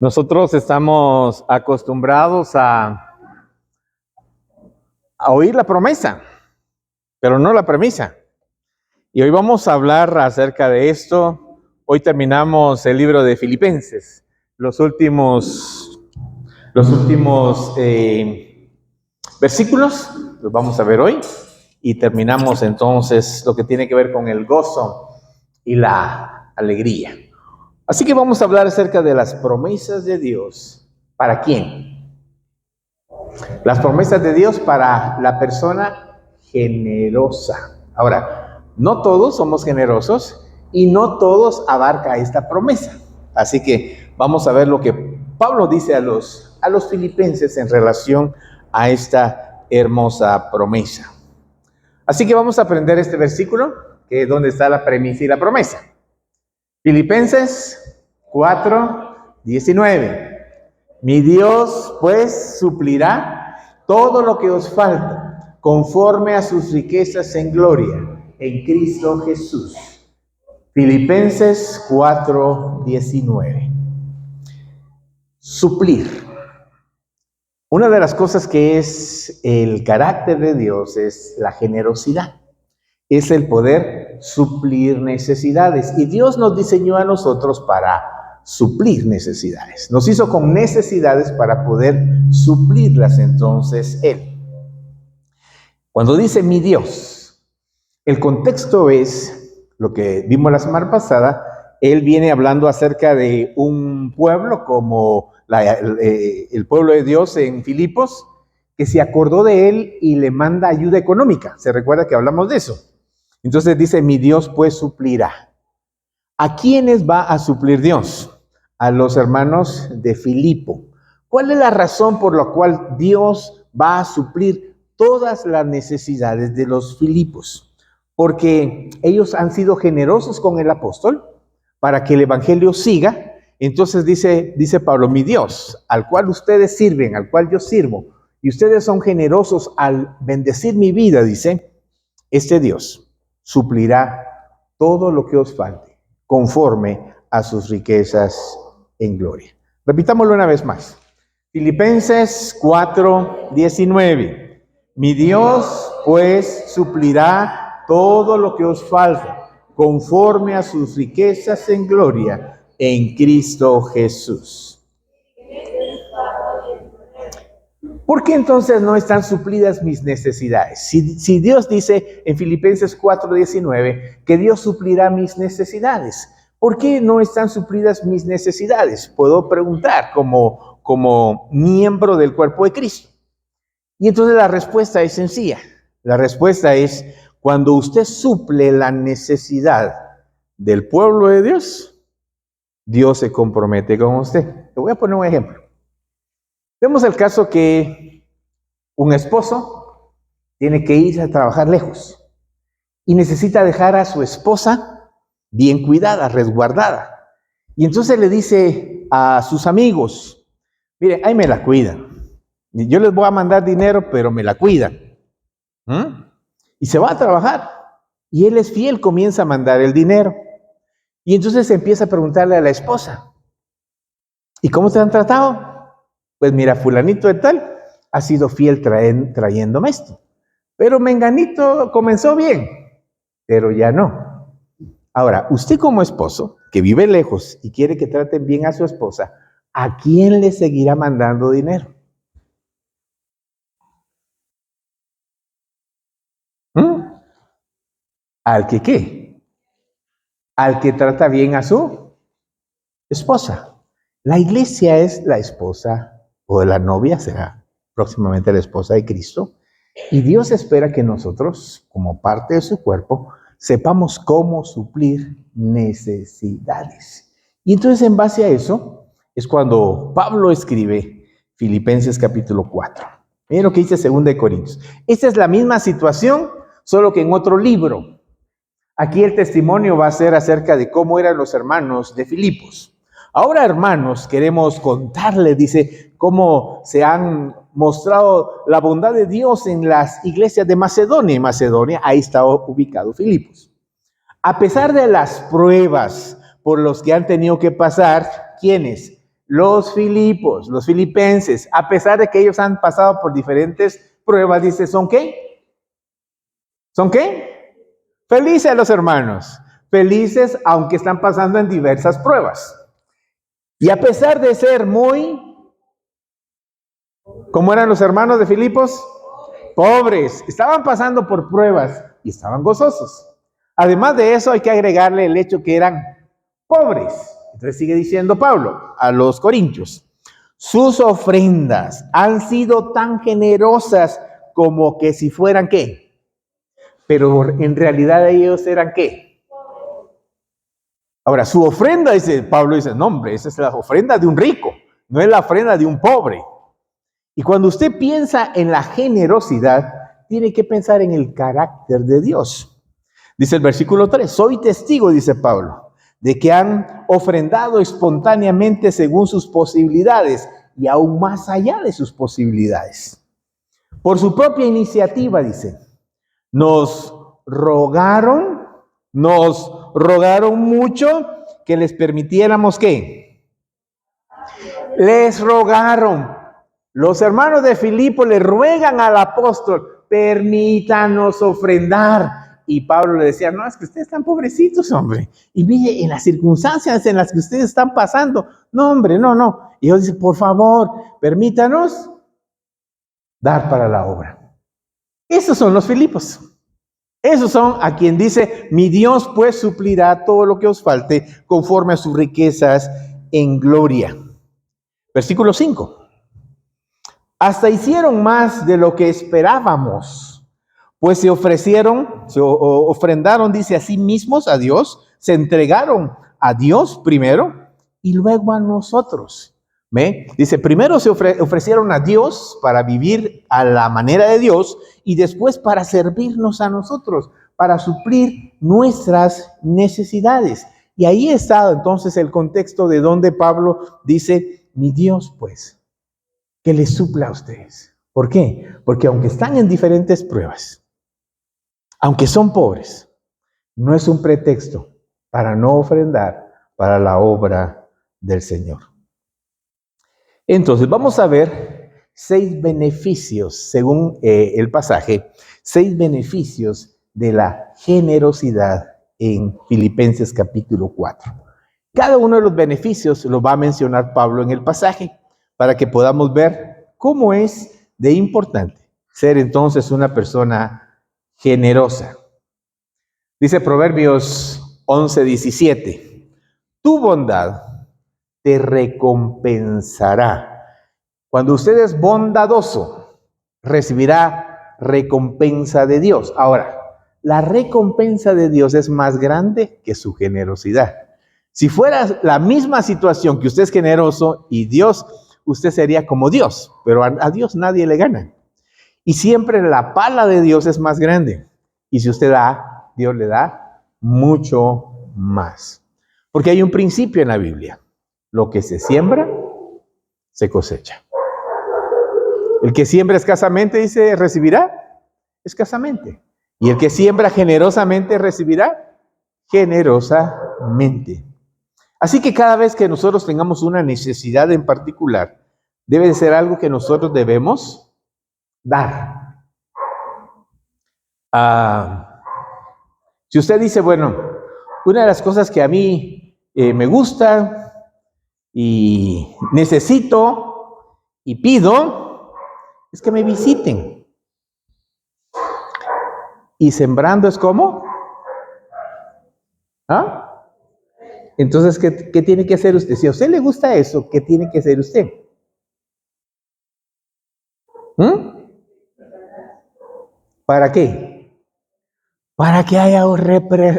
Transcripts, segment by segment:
Nosotros estamos acostumbrados a oír la promesa, pero no la premisa. Y hoy vamos a hablar acerca de esto. Hoy terminamos el libro de Filipenses, los últimos versículos, los vamos a ver hoy. Y terminamos entonces lo que tiene que ver con el gozo y la alegría. Así que vamos a hablar acerca de las promesas de Dios. ¿Para quién? Las promesas de Dios para la persona generosa. Ahora, no todos somos generosos y no todos abarca esta promesa. Así que vamos a ver lo que Pablo dice a los filipenses en relación a esta hermosa promesa. Así que vamos a aprender este versículo, que es donde está la premisa y la promesa. Filipenses 4:19. Mi Dios pues suplirá todo lo que os falta, conforme a sus riquezas en gloria, en Cristo Jesús. Filipenses 4:19. Suplir. Una de las cosas que es el carácter de Dios es la generosidad. Es el poder suplir necesidades. Y Dios nos diseñó a nosotros para suplir necesidades. Nos hizo con necesidades para poder suplirlas entonces Él. Cuando dice mi Dios, el contexto es lo que vimos la semana pasada. Él viene hablando acerca de un pueblo como el pueblo de Dios en Filipos, que se acordó de él y le manda ayuda económica. ¿Se recuerda que hablamos de eso? Entonces dice, mi Dios pues suplirá. ¿A quiénes va a suplir Dios? A los hermanos de Filipo. ¿Cuál es la razón por la cual Dios va a suplir todas las necesidades de los Filipos? Porque ellos han sido generosos con el apóstol para que el evangelio siga. Entonces dice Pablo, mi Dios, al cual ustedes sirven, al cual yo sirvo, y ustedes son generosos al bendecir mi vida, dice, este Dios suplirá todo lo que os falte, conforme a sus riquezas en gloria. Repitámoslo una vez más. Filipenses 4:19. Mi Dios pues suplirá todo lo que os falta, conforme a sus riquezas en gloria, en Cristo Jesús. ¿Por qué entonces no están suplidas mis necesidades? Si Dios dice en Filipenses 4:19 que Dios suplirá mis necesidades, ¿por qué no están suplidas mis necesidades? Puedo preguntar como miembro del cuerpo de Cristo. Y entonces la respuesta es sencilla. La respuesta es cuando usted suple la necesidad del pueblo de Dios, Dios se compromete con usted. Le voy a poner un ejemplo. Vemos el caso que un esposo tiene que ir a trabajar lejos y necesita dejar a su esposa bien cuidada, resguardada. Y entonces le dice a sus amigos, mire, ahí me la cuidan. Yo les voy a mandar dinero, pero me la cuidan. Y se va a trabajar. Y él es fiel, comienza a mandar el dinero. Y entonces empieza a preguntarle a la esposa, ¿y cómo te han tratado? Pues mira, fulanito de tal ha sido fiel trayéndome esto. Pero menganito comenzó bien, pero ya no. Ahora, usted como esposo, que vive lejos y quiere que traten bien a su esposa, ¿a quién le seguirá mandando dinero? ¿Al que qué? Al que trata bien a su esposa. La iglesia es la esposa o la novia, será próximamente la esposa de Cristo, y Dios espera que nosotros, como parte de su cuerpo, sepamos cómo suplir necesidades. Y entonces en base a eso es cuando Pablo escribe Filipenses capítulo 4. Miren lo que dice 2 Corintios. Esta es la misma situación, solo que en otro libro. Aquí el testimonio va a ser acerca de cómo eran los hermanos de Filipos. Ahora, hermanos, queremos contarles, dice, cómo se han mostrado la bondad de Dios en las iglesias de Macedonia. En Macedonia, ahí está ubicado Filipos. A pesar de las pruebas por los que han tenido que pasar, ¿quiénes? Los Filipos, los filipenses, a pesar de que ellos han pasado por diferentes pruebas, dice, ¿son qué? ¿Son qué? Felices los hermanos. Felices aunque están pasando en diversas pruebas. Y a pesar de ser muy, ¿cómo eran los hermanos de Filipos? Pobres. Estaban pasando por pruebas y estaban gozosos. Además de eso hay que agregarle el hecho que eran pobres. Entonces sigue diciendo Pablo a los corintios, sus ofrendas han sido tan generosas como que si fueran ¿qué? Pero en realidad ellos eran ¿qué? Ahora, su ofrenda, dice Pablo, dice, no hombre, esa es la ofrenda de un rico, no es la ofrenda de un pobre. Y cuando usted piensa en la generosidad, tiene que pensar en el carácter de Dios. Dice el versículo 3, soy testigo, dice Pablo, de que han ofrendado espontáneamente según sus posibilidades y aún más allá de sus posibilidades. Por su propia iniciativa, dice, nos rogaron mucho que les permitiéramos ¿qué? Les rogaron. Los hermanos de Filipo le ruegan al apóstol, permítanos ofrendar. Y Pablo le decía, no, es que ustedes están pobrecitos, hombre. Y mire, en las circunstancias en las que ustedes están pasando, no, hombre, no. Y Dios dice, por favor, permítanos dar para la obra. Esos son los Filipos. Esos son a quien dice, mi Dios pues suplirá todo lo que os falte conforme a sus riquezas en gloria. Versículo 5. Hasta hicieron más de lo que esperábamos, pues se ofrendaron, dice, a sí mismos a Dios, se entregaron a Dios primero y luego a nosotros. ¿Ve? Dice, primero se ofrecieron a Dios para vivir a la manera de Dios y después para servirnos a nosotros, para suplir nuestras necesidades. Y ahí está entonces el contexto de donde Pablo dice, mi Dios pues, que les supla a ustedes. ¿Por qué? Porque aunque están en diferentes pruebas, aunque son pobres, no es un pretexto para no ofrendar para la obra del Señor. Entonces vamos a ver 6 beneficios, según el pasaje, 6 beneficios de la generosidad en Filipenses capítulo 4. Cada uno de los beneficios lo va a mencionar Pablo en el pasaje, para que podamos ver cómo es de importante ser entonces una persona generosa. Dice Proverbios 11:17, tu bondad te recompensará. Cuando usted es bondadoso, recibirá recompensa de Dios. Ahora, la recompensa de Dios es más grande que su generosidad. Si fuera la misma situación que usted es generoso y Dios, usted sería como Dios, pero a Dios nadie le gana. Y siempre la pala de Dios es más grande. Y si usted da, Dios le da mucho más. Porque hay un principio en la Biblia. Lo que se siembra, se cosecha. El que siembra escasamente, dice, recibirá escasamente. Y el que siembra generosamente, recibirá generosamente. Así que cada vez que nosotros tengamos una necesidad en particular, debe de ser algo que nosotros debemos dar. Si usted dice, bueno, una de las cosas que a mí me gusta y necesito y pido es que me visiten. ¿Y sembrando es cómo? ¿Ah? Entonces, ¿qué tiene que hacer usted? Si a usted le gusta eso, ¿qué tiene que hacer usted? ¿Para qué? Para que haya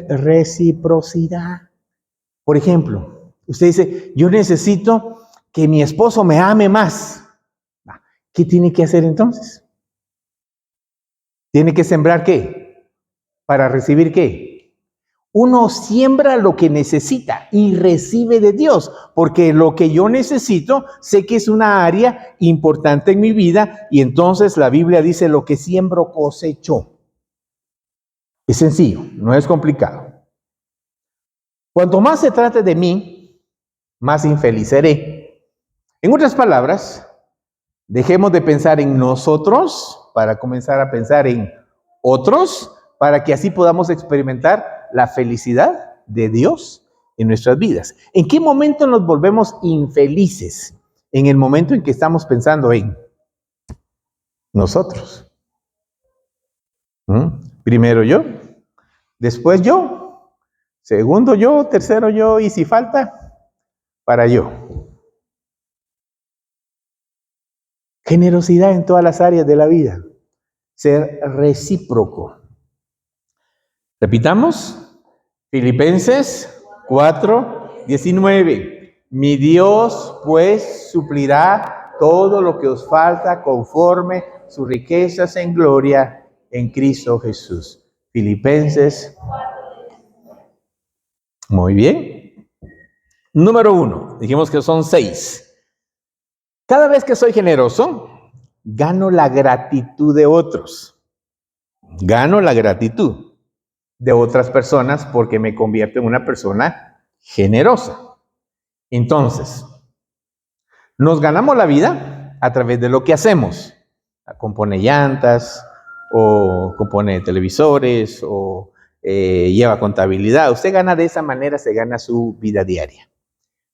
reciprocidad. Por ejemplo, usted dice, yo necesito que mi esposo me ame más. ¿Qué tiene que hacer entonces? ¿Tiene que sembrar qué? ¿Para recibir qué? Uno siembra lo que necesita y recibe de Dios, porque lo que yo necesito, sé que es una área importante en mi vida, y entonces la Biblia dice, lo que siembro cosecho. Es sencillo, no es complicado. Cuanto más se trate de mí, más infeliz seré. En otras palabras, dejemos de pensar en nosotros para comenzar a pensar en otros, para que así podamos experimentar la felicidad de Dios en nuestras vidas. ¿En qué momento nos volvemos infelices? En el momento en que estamos pensando en nosotros. Primero yo, después yo, segundo yo, tercero yo, y si falta, para yo. Generosidad en todas las áreas de la vida. Ser recíproco. Repitamos, Filipenses 4:19. Mi Dios pues suplirá todo lo que os falta conforme sus riquezas en gloria en Cristo Jesús. Filipenses. Muy bien. Número 1, dijimos que son 6. Cada vez que soy generoso, gano la gratitud de otros. Gano la gratitud de otras personas porque me convierto en una persona generosa. Entonces, nos ganamos la vida a través de lo que hacemos. Compone llantas, o compone televisores, o lleva contabilidad. Usted gana de esa manera, se gana su vida diaria.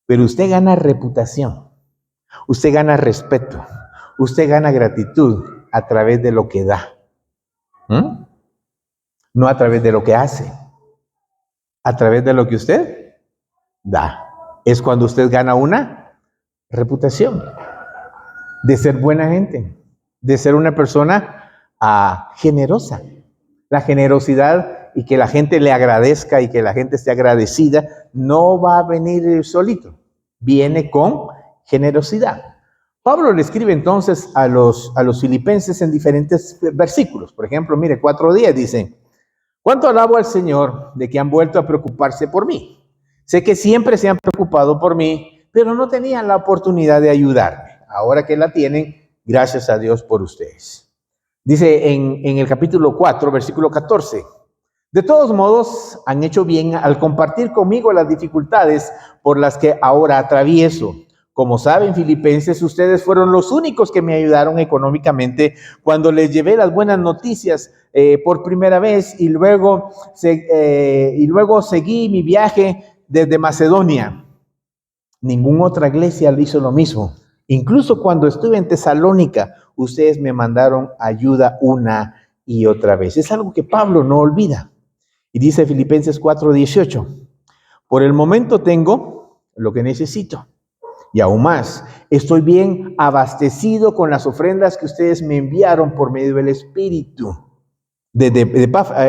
Pero usted gana reputación, usted gana respeto, usted gana gratitud a través de lo que da. No a través de lo que hace, a través de lo que usted da. Es cuando usted gana una reputación de ser buena gente, de ser una persona generosa. La generosidad y que la gente le agradezca y que la gente esté agradecida no va a venir solito, viene con generosidad. Pablo le escribe entonces a los filipenses en diferentes versículos. Por ejemplo, mire, 4:10 dice: cuánto alabo al Señor de que han vuelto a preocuparse por mí. Sé que siempre se han preocupado por mí, pero no tenían la oportunidad de ayudarme. Ahora que la tienen, gracias a Dios por ustedes. Dice en el capítulo 4, versículo 14. De todos modos, han hecho bien al compartir conmigo las dificultades por las que ahora atravieso. Como saben, filipenses, ustedes fueron los únicos que me ayudaron económicamente cuando les llevé las buenas noticias por primera vez y luego seguí mi viaje desde Macedonia. Ninguna otra iglesia hizo lo mismo. Incluso cuando estuve en Tesalónica, ustedes me mandaron ayuda una y otra vez. Es algo que Pablo no olvida. Y dice Filipenses 4:18, por el momento tengo lo que necesito. Y aún más, estoy bien abastecido con las ofrendas que ustedes me enviaron por medio del Espíritu. De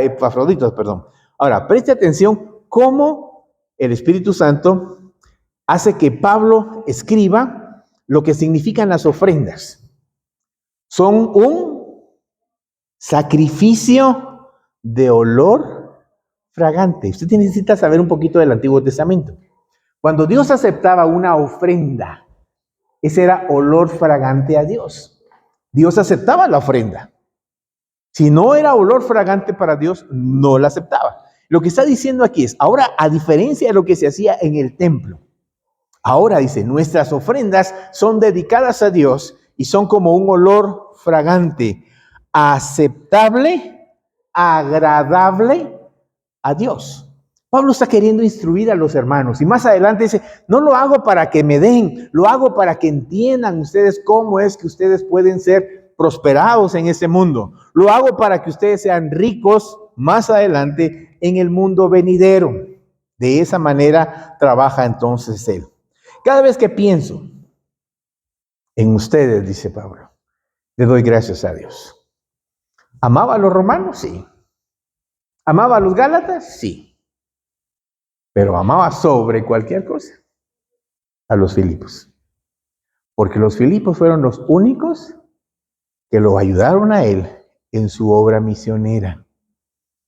Epafroditos, perdón. Ahora, preste atención cómo el Espíritu Santo hace que Pablo escriba lo que significan las ofrendas. Son un sacrificio de olor fragante. Usted necesita saber un poquito del Antiguo Testamento. Cuando Dios aceptaba una ofrenda, ese era olor fragante a Dios. Dios aceptaba la ofrenda. Si no era olor fragante para Dios, no la aceptaba. Lo que está diciendo aquí es, ahora, a diferencia de lo que se hacía en el templo, ahora dice, nuestras ofrendas son dedicadas a Dios y son como un olor fragante, aceptable, agradable a Dios. Pablo está queriendo instruir a los hermanos y más adelante dice, no lo hago para que me den, lo hago para que entiendan ustedes cómo es que ustedes pueden ser prosperados en este mundo. Lo hago para que ustedes sean ricos más adelante en el mundo venidero. De esa manera trabaja entonces él. Cada vez que pienso en ustedes, dice Pablo, le doy gracias a Dios. ¿Amaba a los romanos? Sí. ¿Amaba a los gálatas? Sí. Pero amaba sobre cualquier cosa a los Filipos. Porque los Filipos fueron los únicos que lo ayudaron a él en su obra misionera.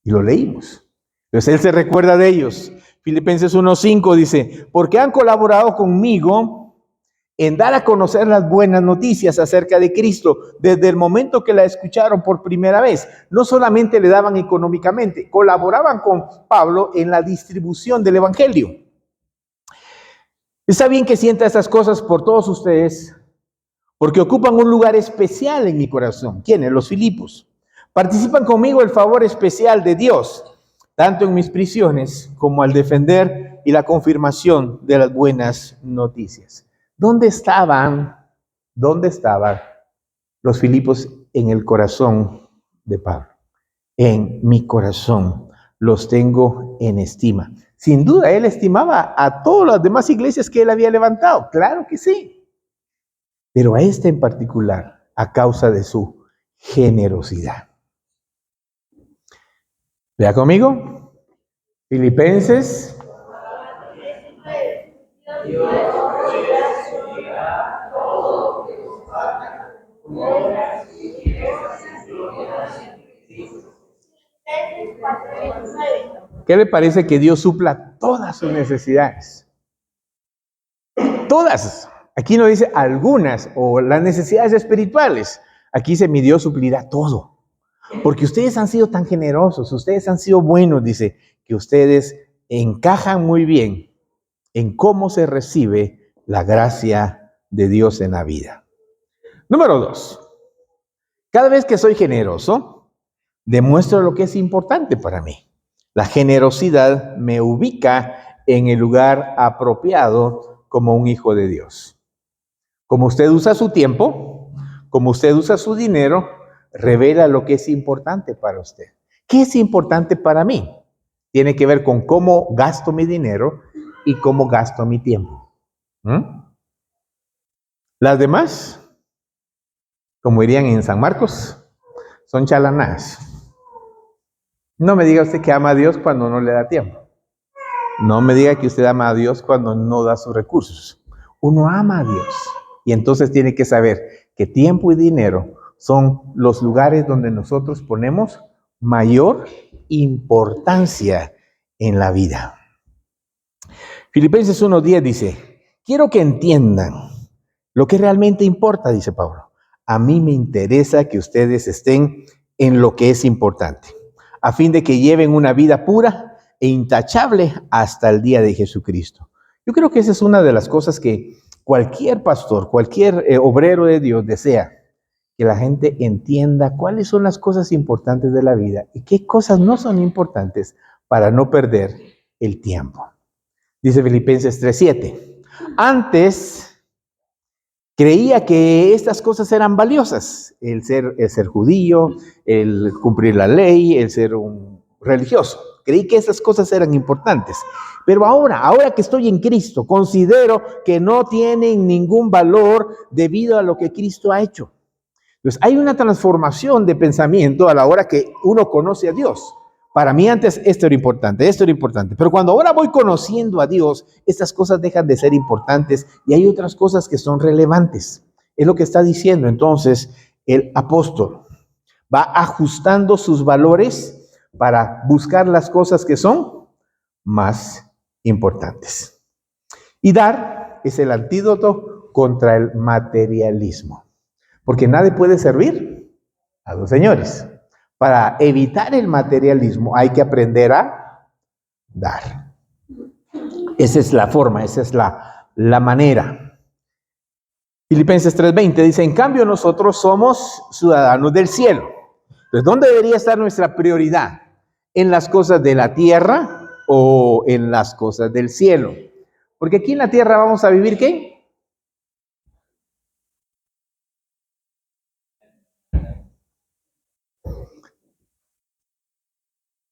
Y lo leímos. Entonces él se recuerda de ellos. Filipenses 1:5 dice, porque han colaborado conmigo en dar a conocer las buenas noticias acerca de Cristo desde el momento que la escucharon por primera vez. No solamente le daban económicamente, colaboraban con Pablo en la distribución del evangelio. Está bien que sienta estas cosas por todos ustedes, porque ocupan un lugar especial en mi corazón. ¿Quiénes? Los Filipos. Participan conmigo el favor especial de Dios, tanto en mis prisiones como al defender y la confirmación de las buenas noticias. ¿Dónde estaban los Filipos en el corazón de Pablo? En mi corazón los tengo en estima. Sin duda, él estimaba a todas las demás iglesias que él había levantado. Claro que sí. Pero a esta en particular, a causa de su generosidad. Vea conmigo. Filipenses. ¿Qué le parece que Dios supla todas sus necesidades? Todas. Aquí no dice algunas o las necesidades espirituales. Aquí dice mi Dios suplirá todo. Porque ustedes han sido tan generosos, ustedes han sido buenos, dice, que ustedes encajan muy bien en cómo se recibe la gracia de Dios en la vida. Número 2. Cada vez que soy generoso, demuestro lo que es importante para mí. La generosidad me ubica en el lugar apropiado como un hijo de Dios. Como usted usa su tiempo, como usted usa su dinero, revela lo que es importante para usted. ¿Qué es importante para mí? Tiene que ver con cómo gasto mi dinero y cómo gasto mi tiempo. Las demás, como dirían en San Marcos, son chalanadas. No me diga usted que ama a Dios cuando no le da tiempo. No me diga que usted ama a Dios cuando no da sus recursos. Uno ama a Dios y entonces tiene que saber que tiempo y dinero son los lugares donde nosotros ponemos mayor importancia en la vida. Filipenses 1:10 dice, quiero que entiendan lo que realmente importa, dice Pablo. A mí me interesa que ustedes estén en lo que es importante, a fin de que lleven una vida pura e intachable hasta el día de Jesucristo. Yo creo que esa es una de las cosas que cualquier pastor, cualquier obrero de Dios desea, que la gente entienda cuáles son las cosas importantes de la vida y qué cosas no son importantes para no perder el tiempo. Dice Filipenses 3:7. Antes creía que estas cosas eran valiosas, el ser judío, el cumplir la ley, el ser un religioso. Creí que esas cosas eran importantes. Pero ahora que estoy en Cristo, considero que no tienen ningún valor debido a lo que Cristo ha hecho. Entonces, hay una transformación de pensamiento a la hora que uno conoce a Dios. Para mí antes esto era importante. Pero cuando ahora voy conociendo a Dios, estas cosas dejan de ser importantes y hay otras cosas que son relevantes. Es lo que está diciendo entonces el apóstol. Va ajustando sus valores para buscar las cosas que son más importantes. Y dar es el antídoto contra el materialismo. Porque nadie puede servir a dos señores. Para evitar el materialismo hay que aprender a dar. Esa es la forma, esa es la manera. Filipenses 3:20 dice, en cambio nosotros somos ciudadanos del cielo. Entonces, ¿dónde debería estar nuestra prioridad? ¿En las cosas de la tierra o en las cosas del cielo? Porque aquí en la tierra vamos a vivir, ¿qué?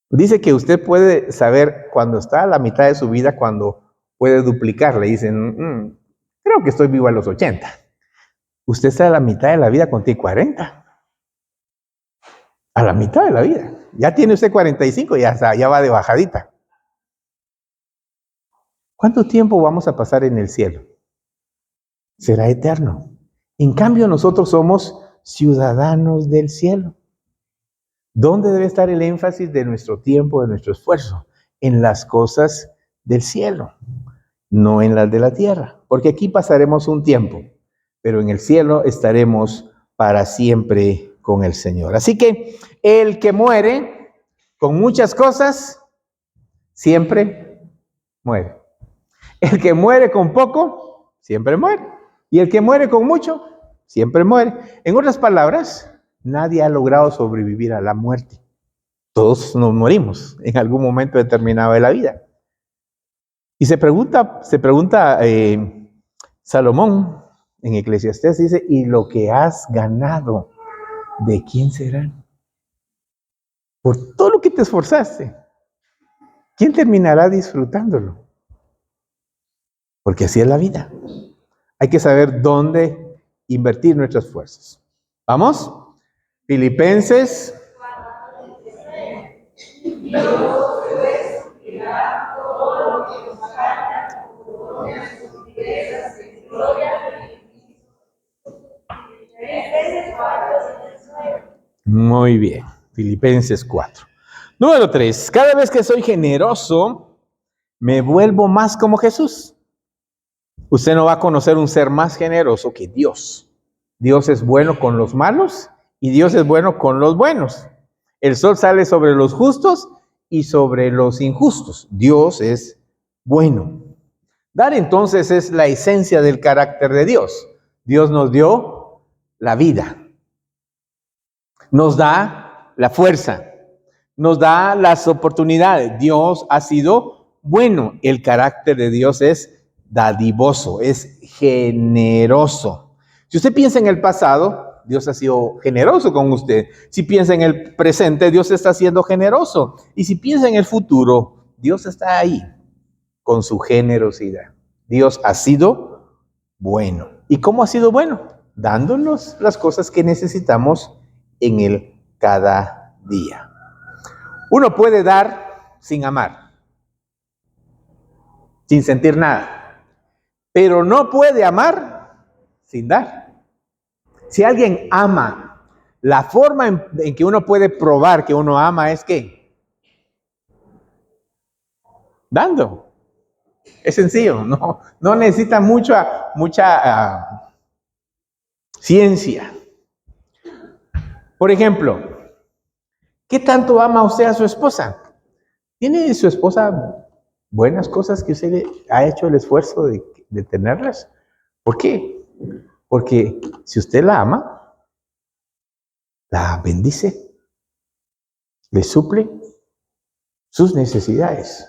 Dice que usted puede saber cuando está a la mitad de su vida, cuando puede duplicar. Le dicen, creo que estoy vivo a los 80. Usted está a la mitad de la vida cuando tiene 40. A la mitad de la vida. Ya tiene usted 45, ya va de bajadita. ¿Cuánto tiempo vamos a pasar en el cielo? Será eterno. En cambio, nosotros somos ciudadanos del cielo. ¿Dónde debe estar el énfasis de nuestro tiempo, de nuestro esfuerzo? En las cosas del cielo, no en las de la tierra. Porque aquí pasaremos un tiempo, pero en el cielo estaremos para siempre con el Señor. Así que el que muere con muchas cosas, siempre muere. El que muere con poco, siempre muere. Y el que muere con mucho, siempre muere. En otras palabras, nadie ha logrado sobrevivir a la muerte. Todos nos morimos en algún momento determinado de la vida. Y se pregunta Salomón en Eclesiastés, dice, ¿y lo que has ganado, de quién serán? Por todo lo que te esforzaste, ¿quién terminará disfrutándolo? Porque así es la vida. Hay que saber dónde invertir nuestras fuerzas. ¿Vamos? Filipenses. Muy bien. Filipenses 4. Número 3. Cada vez que soy generoso, me vuelvo más como Jesús. Usted no va a conocer un ser más generoso que Dios. Dios es bueno con los malos y Dios es bueno con los buenos. El sol sale sobre los justos y sobre los injustos. Dios es bueno. Dar entonces es la esencia del carácter de Dios. Dios nos dio la vida, nos da la fuerza, nos da las oportunidades. Dios ha sido bueno. El carácter de Dios es dadivoso, es generoso. Si usted piensa en el pasado, Dios ha sido generoso con usted. Si piensa en el presente, Dios está siendo generoso. Y si piensa en el futuro, Dios está ahí con su generosidad. Dios ha sido bueno. ¿Y cómo ha sido bueno? Dándonos las cosas que necesitamos en el cada día. Uno puede dar sin amar, sin sentir nada, pero no puede amar sin dar. Si alguien ama, la forma en que uno puede probar que uno ama es que dando. Es sencillo, no necesita mucha ciencia. Por ejemplo, ¿qué tanto ama usted a su esposa? ¿Tiene su esposa buenas cosas que usted ha hecho el esfuerzo de tenerlas? ¿Por qué? Porque si usted la ama, la bendice, le suple sus necesidades.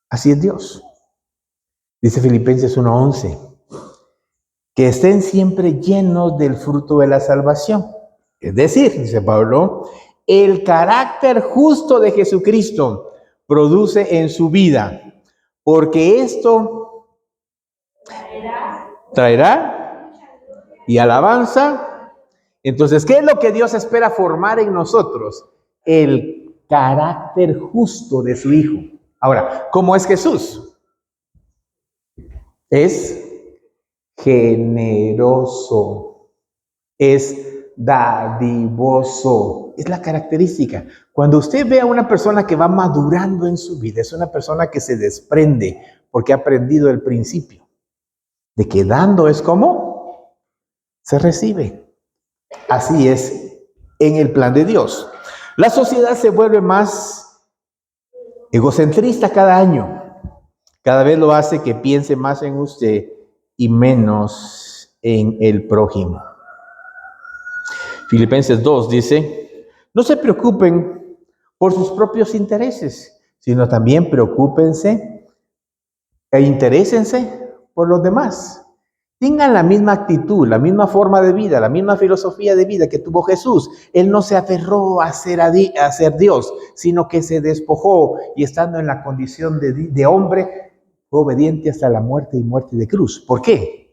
Así es Dios. Dice Filipenses 1:11, que estén siempre llenos del fruto de la salvación. Es decir, dice Pablo, el carácter justo de Jesucristo produce en su vida, porque esto traerá y alabanza. Entonces, ¿qué es lo que Dios espera formar en nosotros? El carácter justo de su Hijo. Ahora, ¿cómo es Jesús? Es generoso, es dadivoso, es la característica. Cuando usted ve a una persona que va madurando en su vida, es una persona que se desprende porque ha aprendido el principio de que dando es como se recibe. Así es en el plan de Dios. La sociedad se vuelve más egocentrista cada año. Cada vez lo hace que piense más en usted y menos en el prójimo. Filipenses 2 dice, no se preocupen por sus propios intereses, sino también preocúpense e interésense por los demás. Tengan la misma actitud, la misma forma de vida, la misma filosofía de vida que tuvo Jesús. Él no se aferró a ser Dios, sino que se despojó y estando en la condición de hombre, fue obediente hasta la muerte y muerte de cruz. ¿Por qué?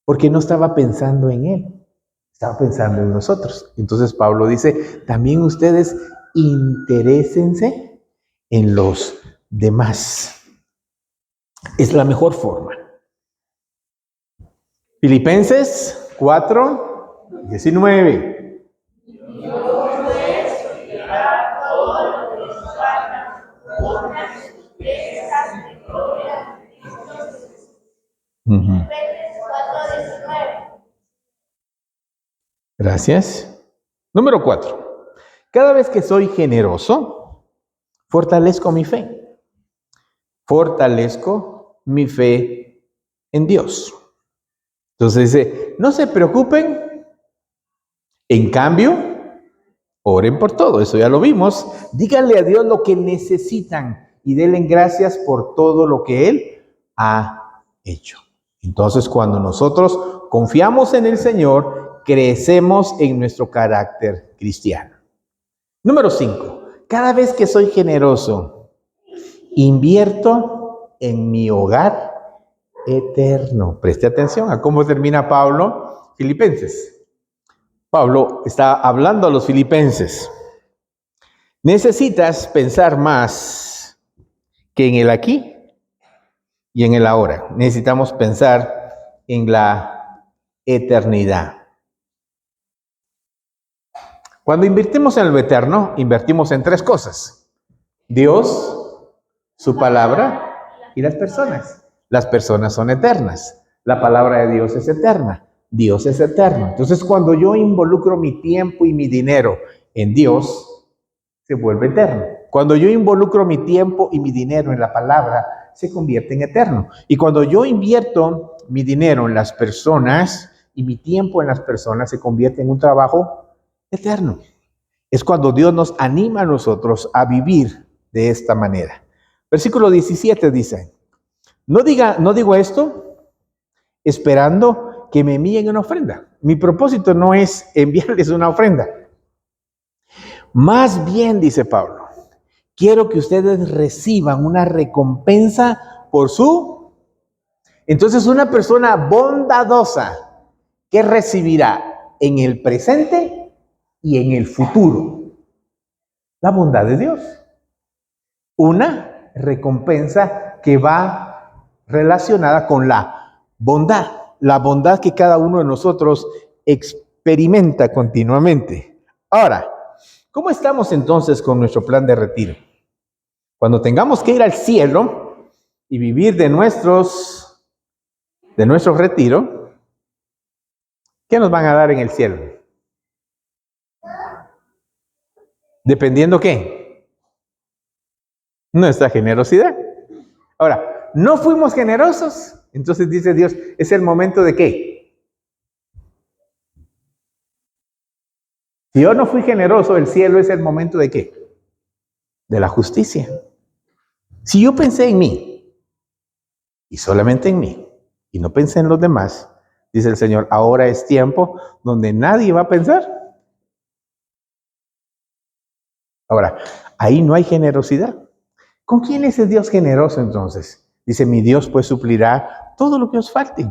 Porque no estaba pensando en él, estaba pensando en nosotros. Entonces Pablo dice, también ustedes interésense en los demás. Es la mejor forma. Filipenses 4:19. Gracias. Número 4. Cada vez que soy generoso, fortalezco mi fe. Fortalezco mi fe en Dios. Entonces dice, no se preocupen, en cambio, oren por todo, eso ya lo vimos. Díganle a Dios lo que necesitan y denle gracias por todo lo que Él ha hecho. Entonces, cuando nosotros confiamos en el Señor, crecemos en nuestro carácter cristiano. Número 5. Cada vez que soy generoso, invierto en mi hogar eterno. Preste atención a cómo termina Pablo, Filipenses. Pablo está hablando a los filipenses. Necesitas pensar más que en el aquí y en el ahora. Necesitamos pensar en la eternidad. Cuando invertimos en lo eterno, invertimos en 3 cosas: Dios, su palabra y las personas. Las personas son eternas. La palabra de Dios es eterna. Dios es eterno. Entonces, cuando yo involucro mi tiempo y mi dinero en Dios, se vuelve eterno. Cuando yo involucro mi tiempo y mi dinero en la palabra, se convierte en eterno. Y cuando yo invierto mi dinero en las personas y mi tiempo en las personas, se convierte en un trabajo eterno. Es cuando Dios nos anima a nosotros a vivir de esta manera. Versículo 17 dice, no digo esto esperando que me envíen una ofrenda. Mi propósito no es enviarles una ofrenda. Más bien, dice Pablo, quiero que ustedes reciban una recompensa por su... Entonces, una persona bondadosa, ¿qué recibirá en el presente y en el futuro? La bondad de Dios. Una recompensa que va relacionada con la bondad que cada uno de nosotros experimenta continuamente. Ahora, ¿cómo estamos entonces con nuestro plan de retiro? Cuando tengamos que ir al cielo y vivir de nuestro retiro, ¿qué nos van a dar en el cielo? Dependiendo qué, nuestra generosidad. Ahora, no fuimos generosos, entonces dice Dios, es el momento de qué. Si yo no fui generoso, el cielo es el momento de qué, de la justicia. Si yo pensé en mí y solamente en mí y no pensé en los demás, dice el Señor, ahora es tiempo donde nadie va a pensar. Ahora, ahí no hay generosidad. ¿Con quién es el Dios generoso entonces? Dice, mi Dios pues suplirá todo lo que os falte.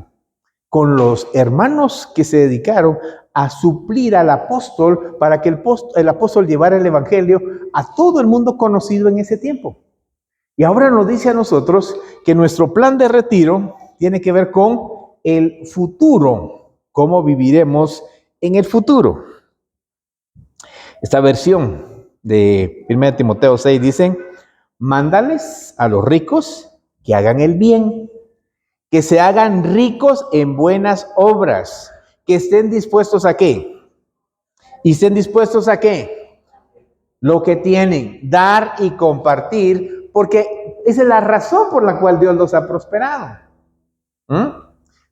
Con los hermanos que se dedicaron a suplir al apóstol para que el apóstol llevara el evangelio a todo el mundo conocido en ese tiempo. Y ahora nos dice a nosotros que nuestro plan de retiro tiene que ver con el futuro, cómo viviremos en el futuro. Esta versión de 1 Timoteo 6 dice, mándales a los ricos que hagan el bien, que se hagan ricos en buenas obras, que estén dispuestos a ¿qué? ¿Y estén dispuestos a qué? Lo que tienen, dar y compartir, porque esa es la razón por la cual Dios los ha prosperado.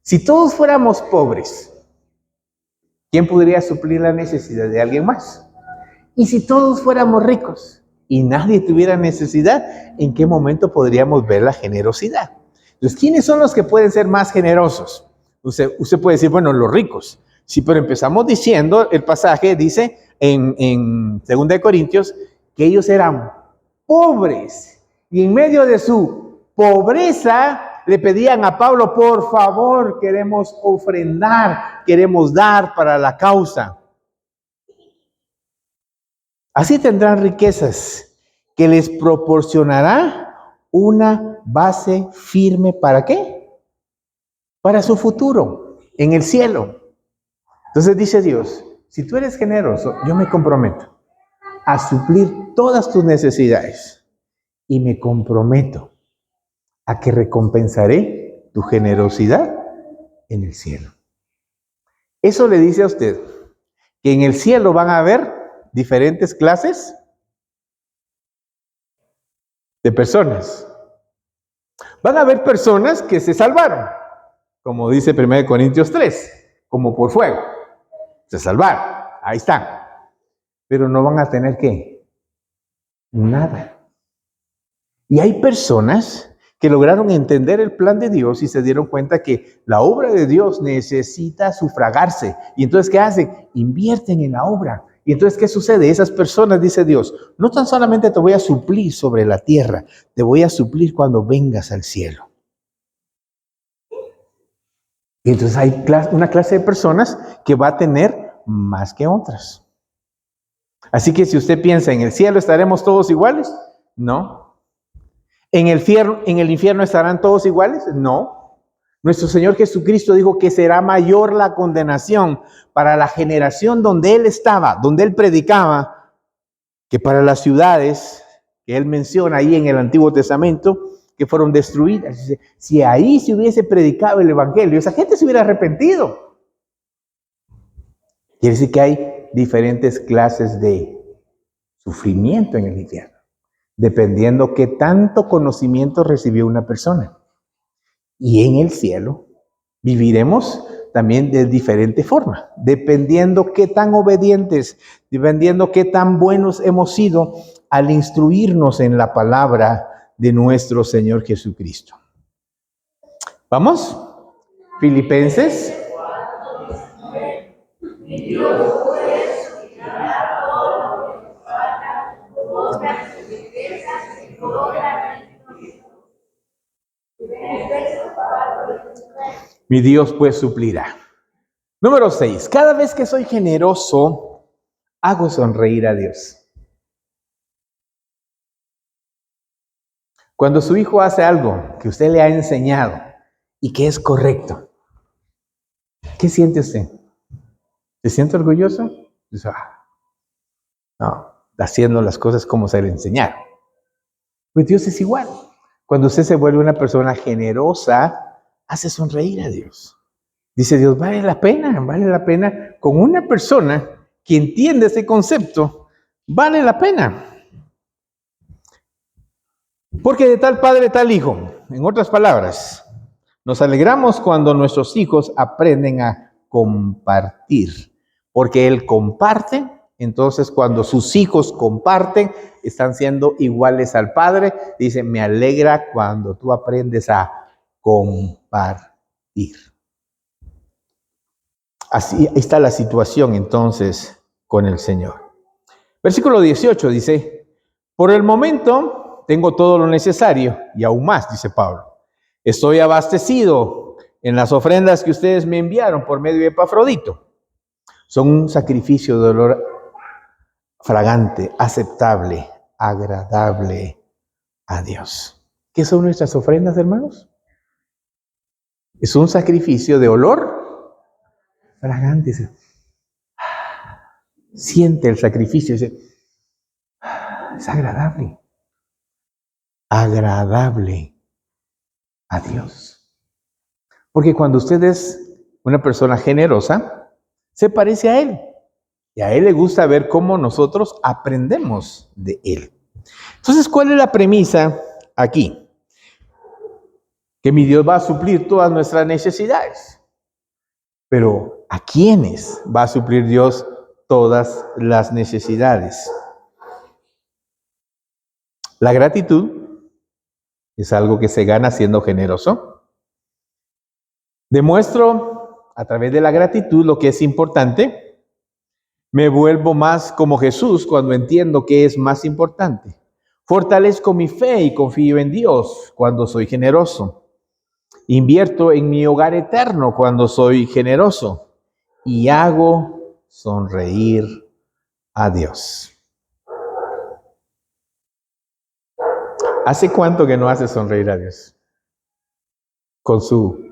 Si todos fuéramos pobres, ¿quién podría suplir la necesidad de alguien más? Y si todos fuéramos ricos y nadie tuviera necesidad, ¿en qué momento podríamos ver la generosidad? Entonces, ¿quiénes son los que pueden ser más generosos? Usted puede decir, bueno, los ricos. Sí, pero empezamos diciendo, el pasaje dice en 2 Corintios, que ellos eran pobres. Y en medio de su pobreza, le pedían a Pablo, por favor, queremos ofrendar, queremos dar para la causa. Así tendrán riquezas que les proporcionará una base firme, ¿para qué? Para su futuro, en el cielo. Entonces dice Dios, si tú eres generoso, yo me comprometo a suplir todas tus necesidades y me comprometo a que recompensaré tu generosidad en el cielo. Eso le dice a usted que en el cielo van a haber diferentes clases de personas. Van a haber personas que se salvaron, como dice 1 Corintios 3, como por fuego. Se salvaron, ahí están. Pero no van a tener ¿qué? Nada. Y hay personas que lograron entender el plan de Dios y se dieron cuenta que la obra de Dios necesita sufragarse. Y entonces, ¿qué hacen? Invierten en la obra. Y entonces, ¿qué sucede? Esas personas, dice Dios, no tan solamente te voy a suplir sobre la tierra, te voy a suplir cuando vengas al cielo. Y entonces hay una clase de personas que va a tener más que otras. Así que si usted piensa, ¿en el cielo estaremos todos iguales? No. ¿En el infierno estarán todos iguales? No. Nuestro Señor Jesucristo dijo que será mayor la condenación para la generación donde Él estaba, donde Él predicaba, que para las ciudades que Él menciona ahí en el Antiguo Testamento, que fueron destruidas. Si ahí se hubiese predicado el Evangelio, esa gente se hubiera arrepentido. Quiere decir que hay diferentes clases de sufrimiento en el infierno, dependiendo qué tanto conocimiento recibió una persona. Y en el cielo viviremos también de diferente forma, dependiendo qué tan obedientes, dependiendo qué tan buenos hemos sido al instruirnos en la palabra de nuestro Señor Jesucristo. ¿Vamos? Filipenses. Mi Dios pues suplirá. Número 6. Cada vez que soy generoso, hago sonreír a Dios. Cuando su hijo hace algo que usted le ha enseñado y que es correcto, ¿qué siente usted? ¿Se siente orgulloso? Dice, no, está haciendo las cosas como se le enseñaron. Pues Dios es igual. Cuando usted se vuelve una persona generosa, hace sonreír a Dios. Dice Dios, vale la pena con una persona que entiende ese concepto, vale la pena. Porque de tal padre, tal hijo. En otras palabras, nos alegramos cuando nuestros hijos aprenden a compartir. Porque Él comparte, entonces cuando sus hijos comparten, están siendo iguales al Padre. Dice, me alegra cuando tú aprendes a compartir. Así está la situación entonces con el Señor. Versículo 18 dice, por el momento tengo todo lo necesario y aún más, dice Pablo. Estoy abastecido en las ofrendas que ustedes me enviaron por medio de Epafrodito. Son un sacrificio de olor fragante, aceptable, agradable a Dios. ¿Qué son nuestras ofrendas, hermanos? Es un sacrificio de olor fragante. Siente el sacrificio, es agradable. Agradable a Dios. Porque cuando usted es una persona generosa, se parece a Él. Y a Él le gusta ver cómo nosotros aprendemos de Él. Entonces, ¿cuál es la premisa aquí? Que mi Dios va a suplir todas nuestras necesidades. Pero ¿a quiénes va a suplir Dios todas las necesidades? La gratitud es algo que se gana siendo generoso. Demuestro a través de la gratitud lo que es importante. Me vuelvo más como Jesús cuando entiendo que es más importante. Fortalezco mi fe y confío en Dios cuando soy generoso. Invierto en mi hogar eterno cuando soy generoso. Y hago sonreír a Dios. ¿Hace cuánto que no hace sonreír a Dios? Con su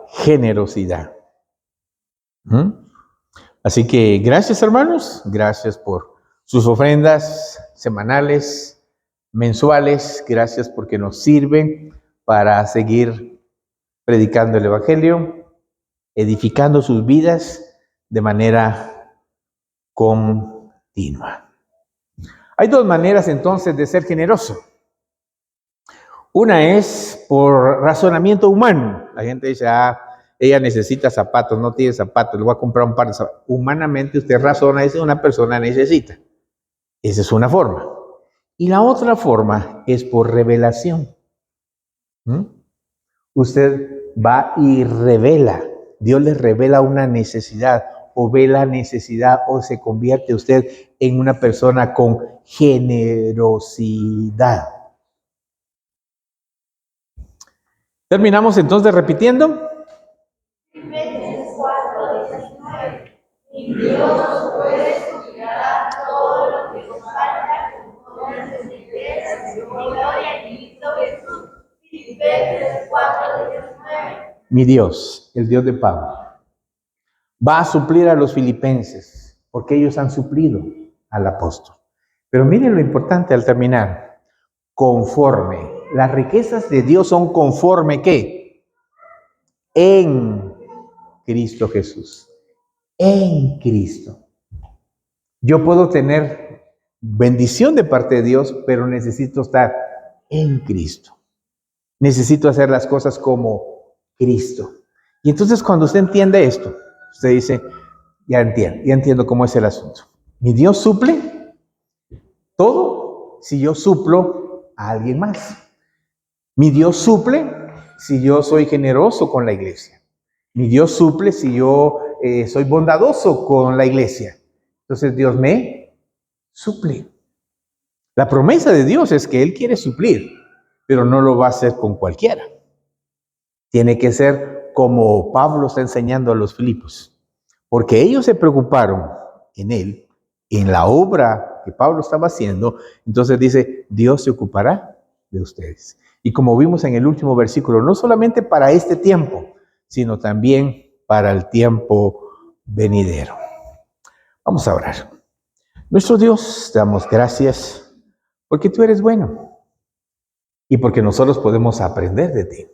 generosidad. Así que gracias, hermanos. Gracias por sus ofrendas semanales, mensuales. Gracias porque nos sirven para seguir predicando el Evangelio, edificando sus vidas de manera continua. Hay dos maneras entonces de ser generoso. Una es por razonamiento humano. La gente dice, ella necesita zapatos, no tiene zapatos, le voy a comprar un par de zapatos. Humanamente usted razona, dice, una persona necesita. Esa es una forma. Y la otra forma es por revelación. Usted va y revela. Dios le revela una necesidad, o ve la necesidad, o se convierte usted en una persona con generosidad. Terminamos entonces repitiendo. Filipenses 4:19. Y Dios nos puede suplicar todo lo que nos falta con las riquezas de gloria en Cristo Jesús. Filipenses 4:19. Mi Dios, el Dios de Pablo, va a suplir a los filipenses, porque ellos han suplido al apóstol. Pero miren lo importante al terminar. Conforme. Las riquezas de Dios son conforme, ¿qué? En Cristo Jesús. En Cristo. Yo puedo tener bendición de parte de Dios, pero necesito estar en Cristo. Necesito hacer las cosas como Cristo. Y entonces cuando usted entiende esto, usted dice, ya entiendo cómo es el asunto. Mi Dios suple todo si yo suplo a alguien más. Mi Dios suple si yo soy generoso con la iglesia. Mi Dios suple si yo soy bondadoso con la iglesia. Entonces Dios me suple. La promesa de Dios es que Él quiere suplir, pero no lo va a hacer con cualquiera. Tiene que ser como Pablo está enseñando a los Filipos, porque ellos se preocuparon en Él, en la obra que Pablo estaba haciendo. Entonces dice, Dios se ocupará de ustedes. Y como vimos en el último versículo, no solamente para este tiempo, sino también para el tiempo venidero. Vamos a orar. Nuestro Dios, te damos gracias porque tú eres bueno y porque nosotros podemos aprender de ti.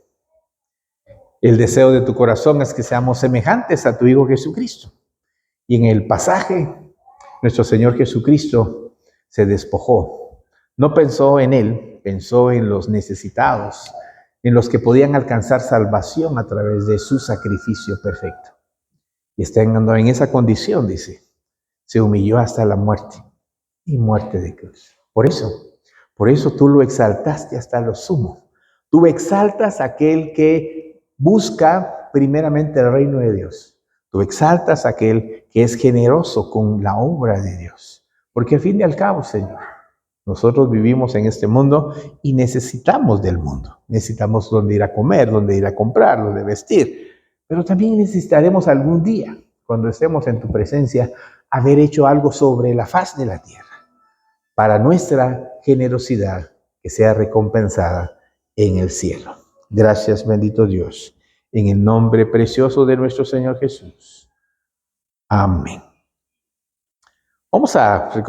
El deseo de tu corazón es que seamos semejantes a tu Hijo Jesucristo. Y en el pasaje, nuestro Señor Jesucristo se despojó. No pensó en Él, pensó en los necesitados, en los que podían alcanzar salvación a través de su sacrificio perfecto. Y estando en esa condición, dice, se humilló hasta la muerte y muerte de cruz. Por eso tú lo exaltaste hasta lo sumo. Tú exaltas a aquel que busca primeramente el reino de Dios. Tú exaltas a aquel que es generoso con la obra de Dios. Porque al fin y al cabo, Señor, nosotros vivimos en este mundo y necesitamos del mundo. Necesitamos dónde ir a comer, dónde ir a comprar, dónde vestir. Pero también necesitaremos algún día, cuando estemos en tu presencia, haber hecho algo sobre la faz de la tierra, para nuestra generosidad que sea recompensada en el cielo. Gracias, bendito Dios, en el nombre precioso de nuestro Señor Jesús. Amén. Vamos a recomendar